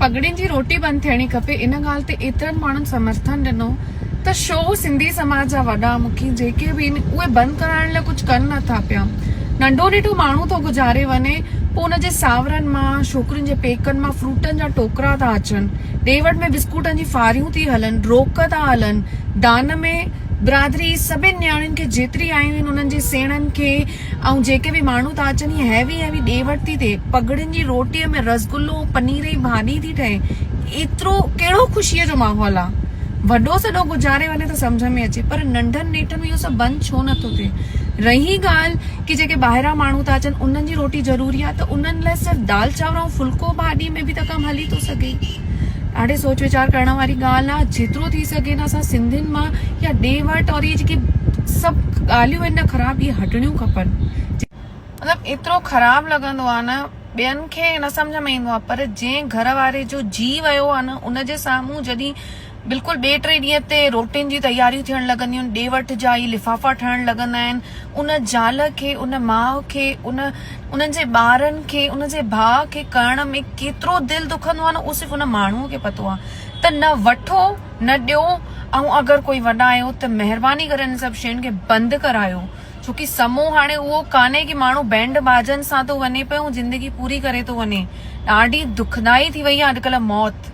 पगड़ियुनि जी रोटी बंदि थियणी खपे इन ॻाल्हि ते एतिरनि माण्हुनि समर्थन ॾिनो त शो सिंधी समाज जा वॾा मुखी जेके बि उहे बंदि कराइण लाइ कुझु कनि नथा पिया। नंढो ॾिठो माण्हू थो गुज़ारे वञे, पोइ हुनजे सावरनि मां छोकिरियुनि जे पेकनि मां फ्रूटनि जा टोकरा था अचनि, ॾेवट में बिस्कुटनि जी फारियूं थी हलनि, रोक था हलनि, दान में बिरादरी सभिनि न्याणियुनि खे जेतिरी आयूं आहिनि उन्हनि जे सेणनि खे ऐं जेके बि माण्हू था अचनि हैवी हैवी ॾेवट थी थिए, पगड़ियुनि जी रोटीअ में रसगुल्लो पनीर जी भाॼी थी ठहे, एतिरो कहिड़ो ख़ुशीअ जो माहौल आहे। वॾो सॼो गुज़ारे वञे त सम्झ में अचे, पर नंढनि नेठनि में इहो सभु बंदि छो नथो थिए। रही ॻाल्हि की जेके ॿाहिरां माण्हू था अचनि उन्हनि जी रोटी ज़रूरी आहे, त उन्हनि लाइ सिर्फ़ु दाल चांवर ऐं फुल्को भाॼी में बि त कमु हली थो सघे। ॾाढे सोच वीचार करण वारी ॻाल्हि आहे। जेतिरो थी सघे न असां सिंधियुनि मां या ॾेवट और इहे जेकी सभु ॻाल्हियूं आहिनि न ख़राब, इहे हटणियूं खपनि। मतिलबु एतिरो ख़राब लॻंदो आहे न, ॿियनि खे न सम्झ में ईंदो आहे, पर जंहिं घर वारे जो जी वियो आहे न उनजे साम्हूं जॾहिं बिल्कुलु ॿिए टे ॾींहं ते रोटियुनि जी तयारियूं थियण लॻंदियूं आहिनि, ॾेवट जा ई लिफ़ाफ़ा ठहण लॻंदा आहिनि, उन ज़ाल खे उन माउ खे उन्हनि जे ॿारनि खे उनजे भाउ खे करण में केतिरो दिलि दुखंदो आहे न, उहो सिर्फ़ु उन माण्हूअ खे पतो आहे। त न वठो न ॾियो, ऐं अगरि कोई वॾा आहियो त महिरबानी करे इन सभु शयुनि खे बंदि करायो, छोकी समूह हाणे उहो कान्हे की माण्हू बैंड बाजनि सां थो वञे पियो ऐं ज़िंदगी पूरी करे थो वञे। ॾाढी दुखदाई थी वई आहे अॼुकल्ह मौत।